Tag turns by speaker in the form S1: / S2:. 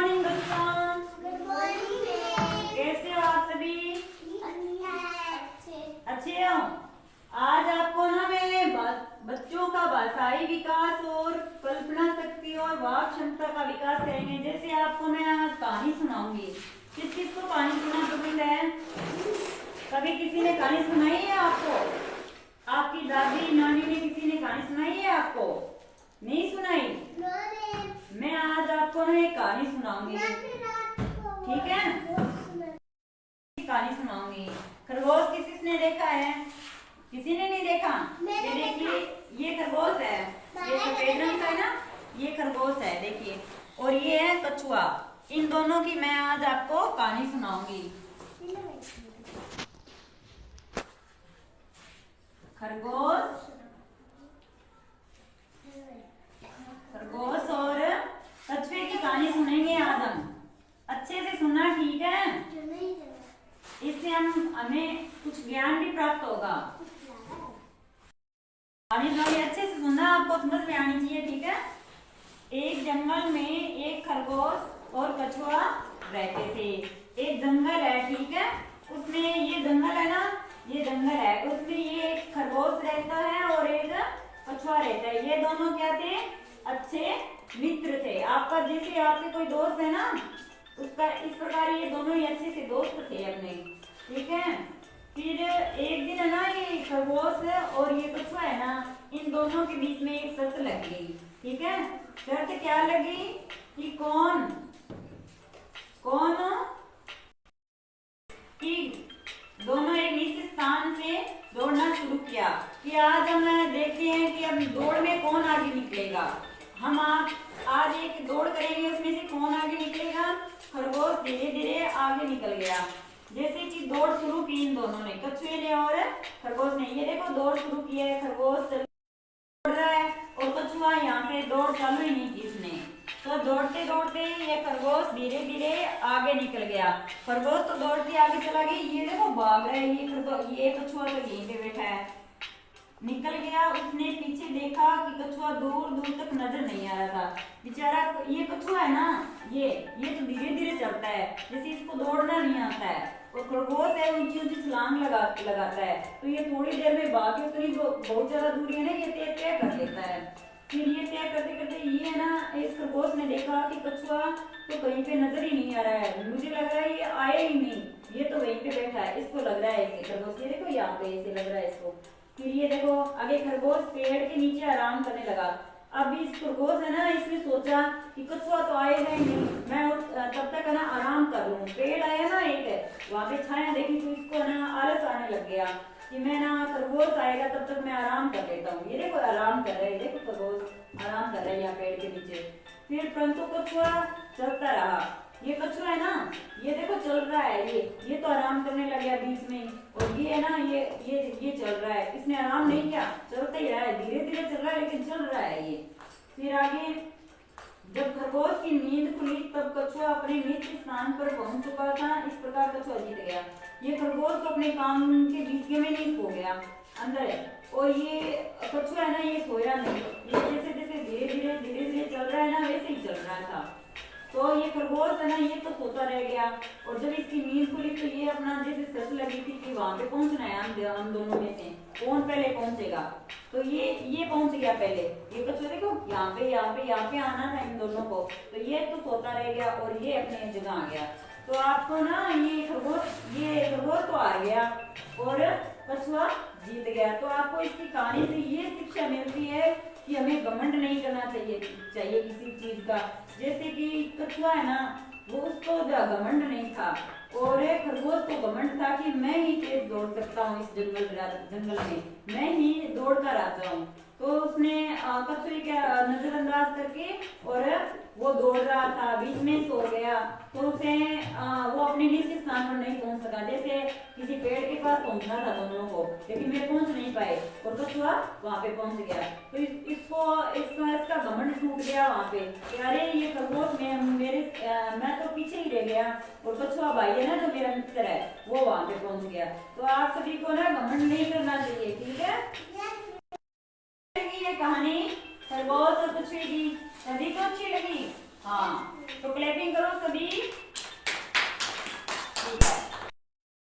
S1: Morning बच्चों।
S2: Good morning.
S1: कैसे हो आप सभी? अच्छे हो? आज आपको ना मैं बच्चों का भाषाई विकास और कल्पना शक्ति और वाक क्षमता का विकास करेंगे। जैसे आपको मैं आज कहानी सुनाऊंगी। किस किस को कहानी सुनना पसंद है? कभी किसी ने कहानी सुनाई है आपको? आपकी दादी नानी ने किसी ने कहानी सुनाई है आपको? नहीं सुनाई? मैं आज आपको ना एक कहानी सुनाऊंगी, ठीक है? कहानी सुनाऊंगी। खरगोश किसने देखा है? किसी ने नहीं देखा? ये देखिए, ये खरगोश है, ये सफेद रंग का है ना, ये खरगोश है देखिए, और ये है कछुआ। इन दोनों की मैं आज आपको कहानी सुनाऊंगी। खरगोश खरगोश और कछुए की कहानी सुनेंगे आज हम। अच्छे से सुनना, ठीक है? इससे हमें कुछ ज्ञान भी प्राप्त होगा। कहानी सुनिए, अच्छे से सुनना, आपको समझ में आनी चाहिए, ठीक है? एक जंगल में एक खरगोश और कछुआ रहते थे। एक जंगल है, ठीक है? उसमें ये जंगल है ना, ये जंगल है, उसमें ये एक खरगोश रहता है और एक कछुआ रहता है। ये दोनों क्या थे? अच्छे मित्र थे। आपका जैसे आपके कोई दोस्त है ना, उसका इस प्रकार ये दोनों ही अच्छे से दोस्त थे अपने, ठीक है? फिर एक दिन है ना, ये खरगोश और ये कछुआ है ना, इन दोनों के बीच में एक शर्त लग गई, ठीक है? शर्त क्या लगी कि कौन कि दोनों एक निश्चित स्थान से दौड़ना शुरू किया कि आज हम देखते हैं कि अब दौड़ में कौन आगे निकलेगा। हम आज एक दौड़ करेंगे, उसमें से कौन आगे निकलेगा। खरगोश धीरे धीरे आगे निकल गया। जैसे कि दौड़ शुरू की इन दोनों ने, कछुए ने और खरगोश ने। ये देखो दौड़ शुरू की है, खरगोश दौड़ रहा है और कछुआ यहाँ से दौड़ चालू ही नहीं की इसने। तो दौड़ते दौड़ते ये खरगोश धीरे धीरे आगे निकल गया। खरगोश तो दौड़ते आगे चला गया, ये देखो भाग रहा है ये कछुआ तो यहीं पे बैठा है। निकल गया, उसने पीछे देखा कि कछुआ दूर दूर तक नजर नहीं आ रहा था। बेचारा ये कछुआ है ना, ये तो धीरे धीरे चलता है, जैसे इसको दौड़ना नहीं आता है। और खरगोश है, ऊंची ऊंची छलांग लगाता है, तो ये थोड़ी देर में भाग के उतनी बहुत ज्यादा दूरी है ना, ये तय कर लेता है। फिर ये तय करते करते ये है ना, इस खरगोश ने देखा कि कछुआ तो कहीं पे नजर ही नहीं आ रहा है। मुझे लग रहा है ये आया ही नहीं, ये तो वहीं पे बैठा है, इसको लग रहा है ऐसे। खरगोश ये देखो यहाँ पे ऐसे लग रहा है इसको। फिर ये देखो आगे खरगोश पेड़ के नीचे आराम करने लगा। अब इस खरगोश है ना, इसने सोचा कि कछुआ तो आएगा ही नहीं, मैं तब तक है ना आराम कर लूं। पेड़ आया ना एक, वहां पे छाया देखी, तो इसको है ना आलस आने लग गया कि मैं ना खरगोश आएगा तब तक मैं आराम कर लेता हूँ। ये देखो आराम कर रहा है, देखो खरगोश आराम कर रहा है यहाँ पेड़ के नीचे। फिर परंतु कछुआ चलता रहा। ये कछुआ है ना, ये देखो चल रहा है, ये तो आराम करने लग गया बीच में, और ये है ना, ये चल रहा है। इसने आराम नहीं किया, चलता ही रहा है, धीरे धीरे चल रहा है लेकिन चल रहा है ये। फिर आगे जब खरगोश की नींद खुली तब कछुआ अपने नित्य स्थान पर पहुंच चुका था। इस प्रकार कछुआ जीत गया। ये खरगोश तो अपने काम के बीच में नहीं सो गया, अंदर है, और ये कछुआ है ना, ये सोया नहीं। ये जैसे जैसे धीरे धीरे चल रहा है ना, वैसे ही चल रहा था। तो ये खरगोश है ना, ये तो सोता रह गया, और जब इसकी नींद खुली तो ये अपना जैसे शर्त लगी थी कि वहां पे पहुंचना है हम दोनों में से कौन पहले पहुंचेगा, तो ये पहुंच गया पहले। ये कछुआ देखो यहाँ पे आना था इन दोनों को, तो ये तो सोता रह गया और ये अपने जगह आ गया। तो आपको ना ये खरगोश तो आ गया और कछुआ जीत गया। तो आपको इसकी कहानी से ये शिक्षा मिलती है कि हमें घमंड नहीं करना चाहिए किसी चीज का। जैसे कि कछुआ है ना, वो उसको घमंड नहीं था, और खरगोश को घमंड था कि मैं ही तेज दौड़ सकता हूँ इस जंगल में, मैं ही दौड़ का राजा हूँ। तो उसने कछुए का नजरअंदाज करके और वो दौड़ रहा था, बीच में सो गया, तो उसे वो अपने निश्चित स्थान पर नहीं पहुंच सका। जैसे किसी पेड़ के पास पहुंचना था दोनों को, लेकिन वे पहुंच नहीं पाए और कछुआ वहां पे पहुंच गया। तो इसका घमंड टूट गया वहां पे कि अरे ये खरगोश मैं तो पीछे ही रह गया, और कछुआ भाई है ना जो मेरा मित्र है वो वहां पे पहुंच गया। तो आप सभी को ना घमंड नहीं करना चाहिए, ठीक है? ये कहानी खरगोश और कछुए की सभी को अच्छी लगी? हाँ, तो क्लैपिंग करो सभी।